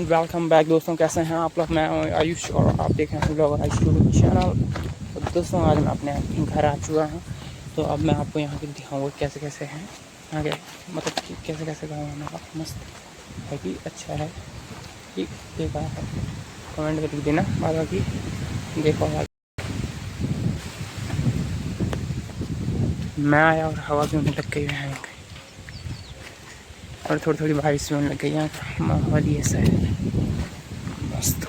And welcome back दोस्तों, कैसे हैं आप लोग। मैं आयुष और आप देख रहे हैं ब्लॉगर आयुष चैनल। तो दोस्तों आज मैं अपने घर आ चुका हूँ। तो अब मैं आपको यहाँ के दिखाऊंगा कैसे कैसे हैं यहाँ के, मतलब कि कैसे कैसे गाँव हमारा मस्त है कि अच्छा है कि बेकार है। कमेंट करके देना बाबा की। देखो मैं आया और हवा भी होने लग गई है और थोड़ी थोड़ी बारिश भी होने लग गई। यहाँ का माहौल ही ऐसा है मस्त।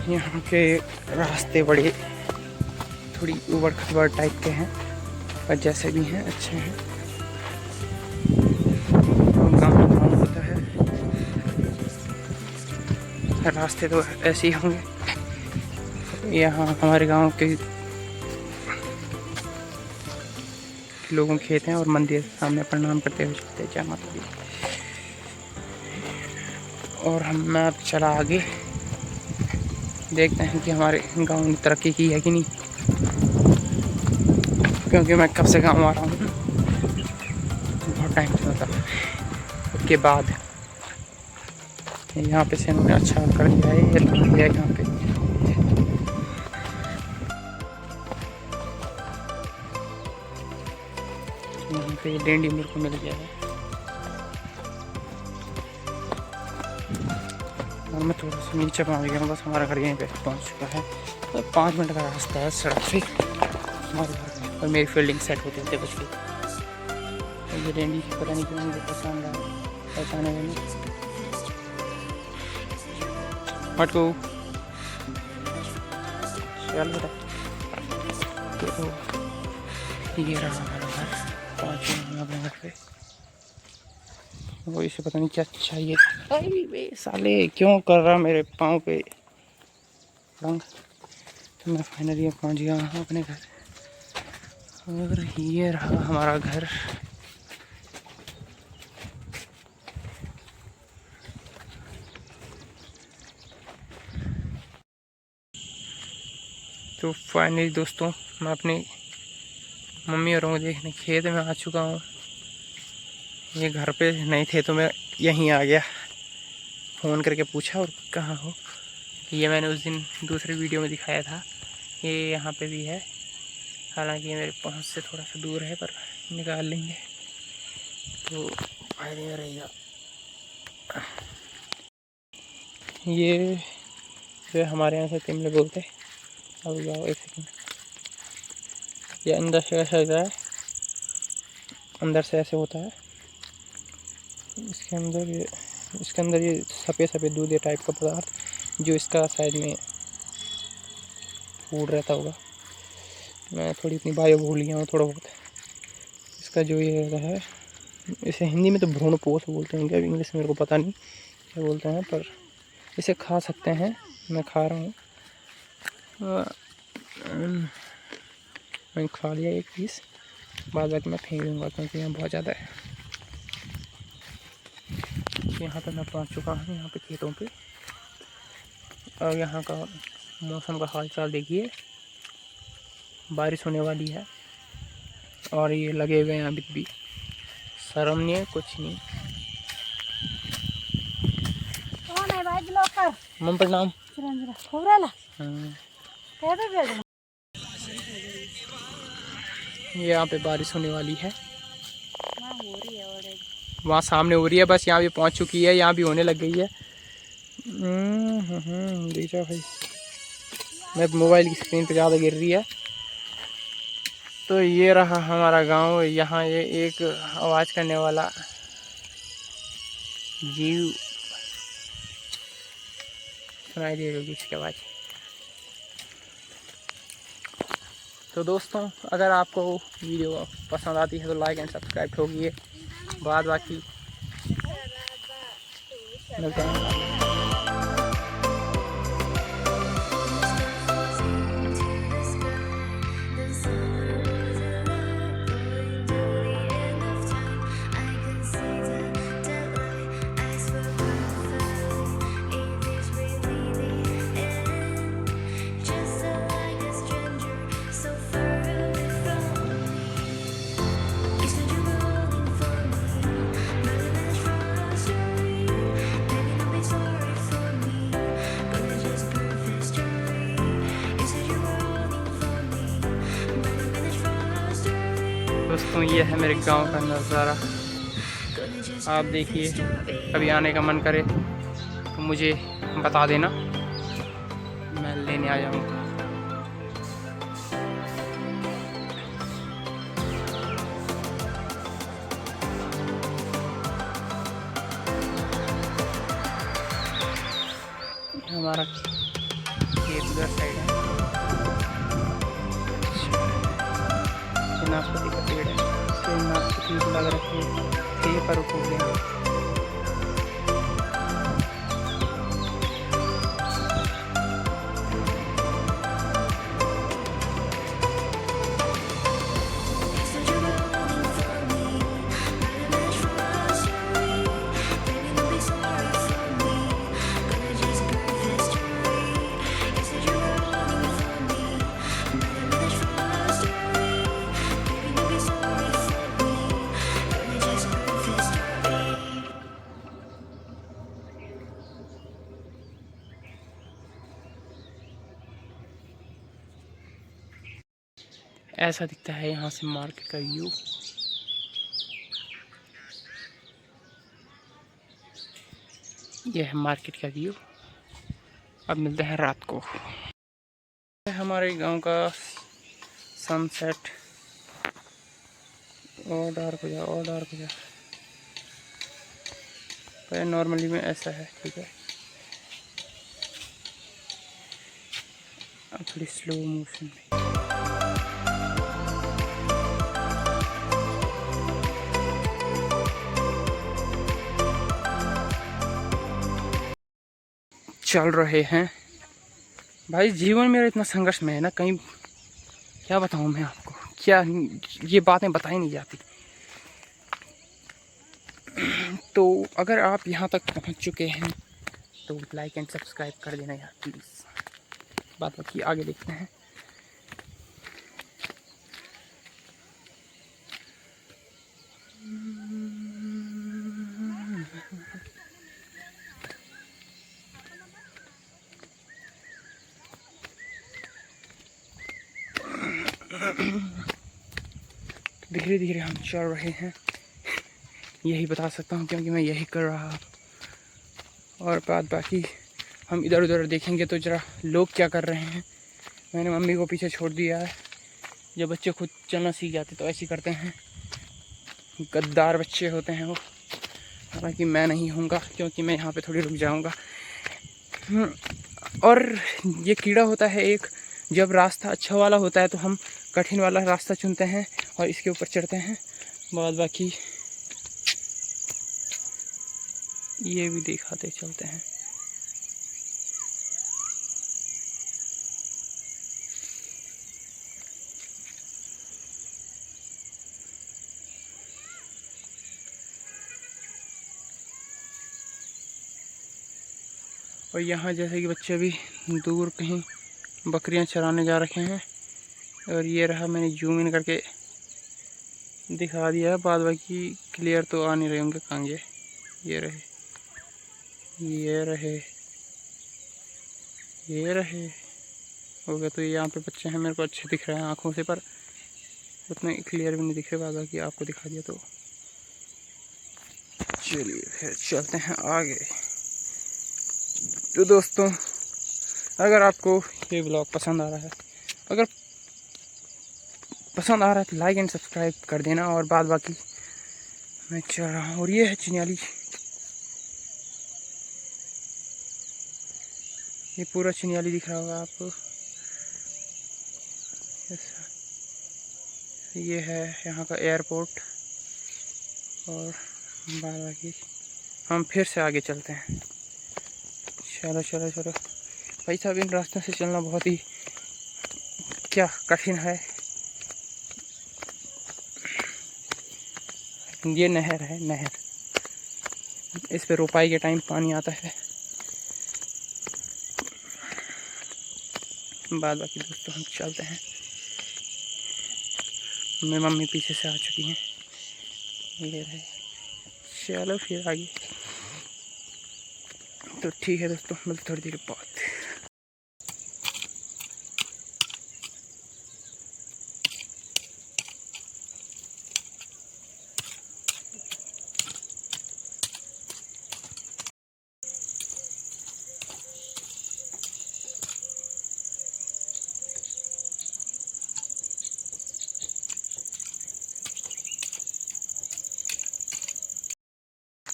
यहाँ के रास्ते बड़े थोड़ी उबड़ खबड़ टाइप के हैं, पर जैसे भी हैं अच्छे हैं। गाँव होता है, रास्ते तो ऐसे ही होंगे। यहाँ हमारे गांव के लोगों के खेत हैं और मंदिर सामने प्रणाम करते हुए चलते जय माता दी। और मैं अब चला आगे, देखते हैं कि हमारे गांव ने तरक्की की है कि नहीं, क्योंकि मैं कब से गांव आ रहा हूँ, बहुत टाइम से। मतलब उसके बाद यहाँ पे से उन्होंने अच्छा कर दिया है, ये लगा दिया है यहाँ पे। यहाँ पे डेंडी मेरे को मिल गया है और मैं थोड़ा सा नीचे पहुँच गया हूँ। बस हमारा घर यहीं पे पहुँच चुका है। तो 5 मिनट का रास्ता है सड़क से हमारे घर में, और मेरी फील्डिंग सेट होते होते बच गई। ये डेंडी पता नहीं क्यों मुझे पसंद आ पहचाने में मत को चल बेटा। तो ये रहा हमारा घर, पहुँचे हम अपने घर पे। वो इसे पता नहीं क्या चाहिए। अरे बे साले क्यों कर रहा मेरे पाँव पे रंग। तो मैं फाइनली पहुँच गया हूँ अपने घर, और ये रहा हमारा घर। तो फाइनली दोस्तों मैं अपनी मम्मी और देखने खेत में आ चुका हूँ। ये घर पे नहीं थे तो मैं यहीं आ गया, फ़ोन करके पूछा और कहाँ हो। ये मैंने उस दिन दूसरे वीडियो में दिखाया था। ये यहाँ पे भी है, हालांकि ये मेरे पहुँच से थोड़ा सा दूर है, पर निकाल लेंगे तो फायदे में रहेगा। ये हमारे यहाँ से तिमले बोलते। अब जाओ एक सेकंड, ये अंदर से ऐसा होता है, अंदर से ऐसे होता है। इसके अंदर ये सफ़ेद सफ़ेद दूध टाइप का पदार्थ जो इसका साइड में फूड रहता होगा। मैं थोड़ी अपनी बायो भूल गया हूँ थोड़ा बहुत। इसका जो ये रहता है, इसे हिंदी में तो भ्रूणपोष बोलते हैं, क्या इंग्लिश में मेरे को पता नहीं क्या बोलते हैं, पर इसे खा सकते हैं। मैं खा रहा हूँ, मैंने खा लिया एक पीस, बाद बाकी मैं फेंक दूँगा क्योंकि यहाँ बहुत ज़्यादा है। यहाँ पे मैं पहुँच चुका हूँ, यहाँ पे खेतों पे। और यहाँ का मौसम का हाल चाल देखिए, बारिश होने वाली है और ये लगे हुए हैं अभी भी, शर्म नहीं है कुछ नहीं। मम प्रणाम। ये यहाँ पे बारिश होने वाली है, वहाँ सामने हो रही है, बस यहाँ भी पहुँच चुकी है, यहाँ भी होने लग गई है। देखा भाई, मैं मोबाइल की स्क्रीन पे ज़्यादा गिर रही है। तो ये रहा हमारा गांव। यहाँ ये एक आवाज़ करने वाला जीव सुनाई दे रही होगी इसकी आवाज़। तो दोस्तों अगर आपको वीडियो पसंद आती है तो लाइक एंड सब्सक्राइब ठोकिए। बाद बाकी मिलते हैं। दोस्तों ये है मेरे गांव का नज़ारा। आप देखिए, कभी आने का मन करे तो मुझे बता देना, मैं लेने आ जाऊंगा। हमारा खेत उधर साइड है, नाशपाती का पेड़ है, इसके नाशपाती लग रखे थे पर उठ गए। ऐसा दिखता है यहाँ से मार्केट का व्यू। यह है मार्केट का व्यू। अब मिलते हैं रात को। हमारे गांव का सनसेट। और डार्क हो जा, और डार्क हो जा। पर नॉर्मली में ऐसा है, ठीक है। अब थोड़ी स्लो मोशन में चल रहे हैं। भाई जीवन मेरा इतना संघर्ष में है ना, कहीं क्या बताऊं मैं आपको, क्या ये बातें बताई नहीं जाती। तो अगर आप यहाँ तक पहुँच चुके हैं तो लाइक एंड सब्सक्राइब कर देना यार प्लीज़। बात बाकी आगे देखते हैं। धीरे धीरे हम चल रहे हैं, यही बता सकता हूँ क्योंकि मैं यही कर रहा। और बाकी हम इधर उधर देखेंगे तो ज़रा लोग क्या कर रहे हैं। मैंने मम्मी को पीछे छोड़ दिया है। जब बच्चे खुद चलना सीख जाते तो ऐसे करते हैं, गद्दार बच्चे होते हैं वो। हालांकि मैं नहीं होऊंगा क्योंकि मैं यहाँ पे थोड़ी रुक जाऊंगा। और ये कीड़ा होता है एक, जब रास्ता अच्छा वाला होता है तो हम कठिन वाला रास्ता चुनते हैं और इसके ऊपर चढ़ते हैं। बाद बाकी ये भी दिखाते चलते हैं। और यहाँ जैसे कि बच्चे भी दूर कहीं बकरियां चराने जा रखे हैं। और ये रहा, मैंने जूम इन करके दिखा दिया है। बाद बाकी क्लियर तो आ नहीं रहे होंगे कांगे। ये रहे, ये रहे, ये रहे। हो गया। तो यहाँ पे बच्चे हैं, मेरे को अच्छे दिख रहे हैं आँखों से, पर उतने क्लियर भी नहीं दिख रहे। बाद बाकी आपको दिखा दिया। तो चलिए फिर चलते हैं आगे। तो दोस्तों, अगर आपको ये ब्लॉग पसंद आ रहा है, अगर पसंद आ रहा है तो लाइक एंड सब्सक्राइब कर देना। और बाद बाकी मैं चल रहा हूँ। और ये है चिन्याली, ये पूरा चिन्याली दिख रहा होगा आपको। ये है यहाँ का एयरपोर्ट। और बाद बाकी हम फिर से आगे चलते हैं। चलो चलो चलो भाई साहब, इन रास्तों से चलना बहुत ही क्या कठिन है। ये नहर है, नहर, इस पे रोपाई के टाइम पानी आता है। बाद बाकी दोस्तों हम चलते हैं। मेरी मम्मी पीछे से आ चुकी हैं। ये रहे, चलो फिर आगे। तो ठीक है दोस्तों, मिलते थोड़ी देर बाद।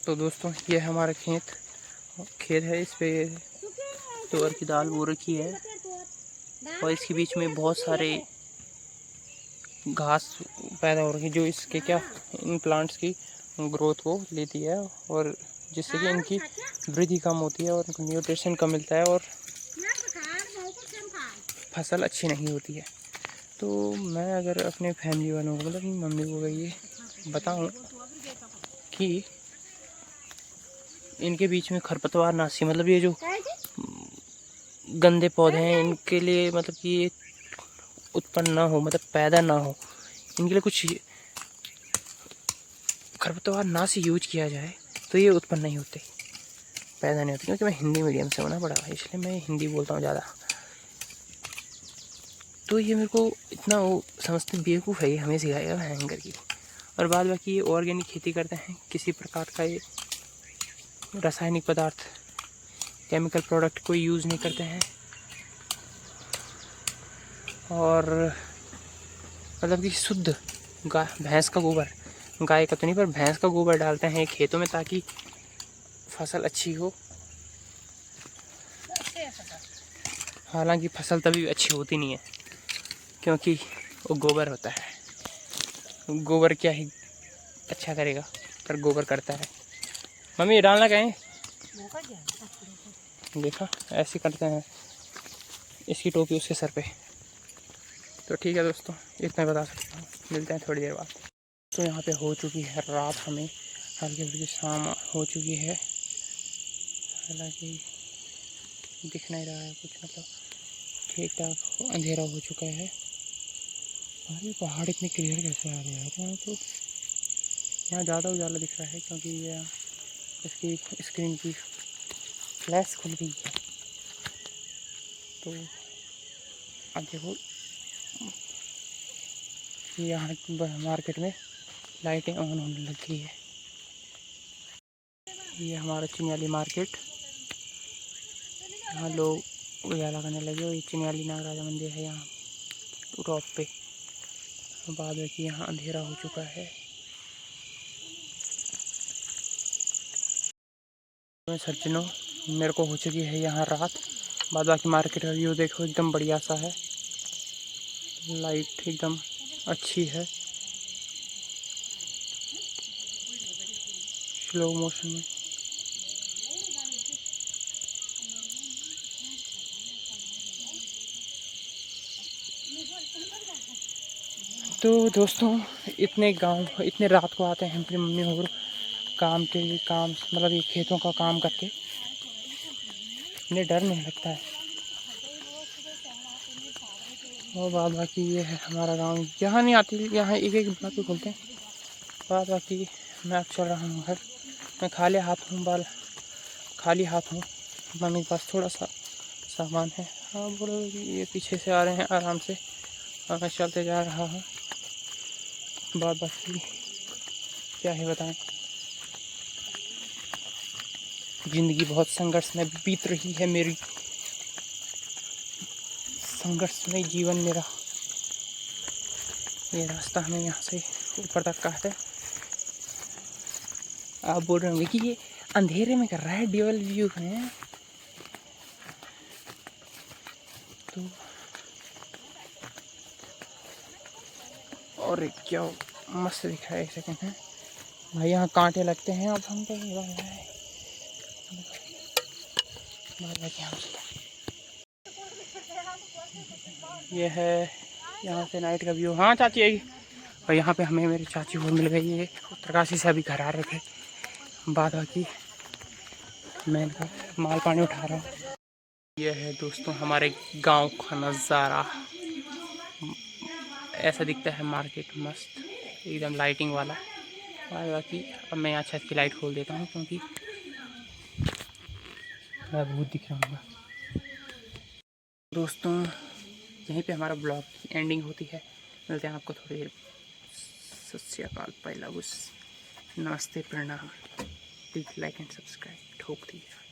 तो दोस्तों ये हमारा खेत है। इस पे तुअर की दाल बो रखी है और इसके बीच में बहुत सारे घास पैदा हो रही है जो इसके इन प्लांट्स की ग्रोथ को लेती है और जिससे कि इनकी वृद्धि कम होती है और इनको न्यूट्रिशन कम मिलता है और फसल अच्छी नहीं होती है। तो मैं अगर अपने फैमिली वालों को मतलब अपनी मम्मी को ये बताऊं कि इनके बीच में खरपतवार नाशी मतलब ये जो गंदे पौधे हैं इनके लिए मतलब कि ये उत्पन्न ना हो, मतलब पैदा ना हो, इनके लिए कुछ खरपतवार नाशी यूज किया जाए तो ये उत्पन्न नहीं होते, पैदा नहीं होते। क्योंकि मैं हिंदी मीडियम से होना पड़ा इसलिए मैं हिंदी बोलता हूँ ज़्यादा। तो ये मेरे को इतना वो समझते बेवकूफ़ है, ये हमें सिखाएगा भयंकर की। और बाद बाकी ये ऑर्गेनिक खेती करते हैं, किसी प्रकार का ये रासायनिक पदार्थ केमिकल प्रोडक्ट कोई यूज़ नहीं करते हैं और मतलब कि शुद्ध भैंस का गोबर, गाय का तो नहीं पर भैंस का गोबर डालते हैं खेतों में ताकि फसल अच्छी हो। हालांकि फसल तभी अच्छी होती नहीं है क्योंकि वो गोबर होता है। गोबर क्या ही अच्छा करेगा, पर गोबर करता है। मम्मी ये डालना कहें देखा ऐसे करते हैं, इसकी टोपी उसके सर पे। तो ठीक है दोस्तों, इतना बता सकता हूँ, मिलते हैं थोड़ी देर बाद। तो यहाँ पे हो चुकी है रात, हमें हल्की हल्की शाम हो चुकी है। हालांकि दिख नहीं रहा है कुछ, मतलब ठीक ठाक अंधेरा हो चुका है। अरे पहाड़ इतने क्लियर कैसे आ रहे हैं यहाँ? तो यहाँ ज़्यादा उजाला दिख रहा है क्योंकि ये इसकी स्क्रीन की फ्लैश खुल गई है। तो अब देखो यहाँ मार्केट में लाइटें ऑन होने लग गई है। ये हमारा चिन्याली मार्केट, यहाँ लोग उजाला करने लगे और ये चिन्याली नागराजा मंदिर है यहाँ टॉप पे। बाद में कि यहाँ अंधेरा हो चुका है। सज्जनों मेरे को हो चुकी है यहाँ रात। बाद बाकी मार्केट का व्यू देखो एकदम बढ़िया सा है, लाइट एकदम अच्छी है, स्लो मोशन में। तो दोस्तों इतने रात को आते हैं अपनी मम्मी और काम मतलब ये खेतों का काम करके, इन्हें डर नहीं लगता है। और बाद बाकी ये है हमारा गांव, यहाँ नहीं आती, यहाँ एक एक ब्लॉक पे खोलते हैं। बाद बाकी मैं अब चल रहा हूँ घर, मैं खाली हाथ हूँ। मम्मी के पास थोड़ा सा सामान है। हाँ बोलो, ये पीछे से आ रहे हैं आराम से और मैं चलते जा रहा हूँ। बाद बाकी क्या ही बताएं, ज़िंदगी बहुत संघर्ष में बीत रही है मेरी, संघर्षमय जीवन मेरा। ये रास्ता हमें यहाँ से ऊपर तक का है। आप बोल रहे होंगे कि ये अंधेरे में कर रहा है, ड्यूअल व्यू है। तो और क्या मस्त दिख रहा है, एक सेकंड है भाई, यहाँ कांटे लगते हैं। अब हम ये है यहाँ से नाइट का व्यू। हाँ चाची आएगी। और यहाँ पे हमें मेरी चाची वो मिल गई है, उत्तरकाशी से अभी घर आ रहे थे। बाद बाकी मैं इनका माल पानी उठा रहा हूँ। ये है दोस्तों हमारे गांव का नज़ारा, ऐसा दिखता है मार्केट, मस्त एकदम लाइटिंग वाला। बाद बाकी अब मैं यहाँ छत की लाइट खोल देता हूँ क्योंकि मैं बहुत दिख रहा हूँ। दोस्तों यहीं पे हमारा ब्लॉग की एंडिंग होती है, मिलते हैं आपको थोड़ी देर। सत श्री अकाल, पहला नमस्ते, प्रणाम, प्लीज लाइक एंड सब्सक्राइब, ठोक दीजिए।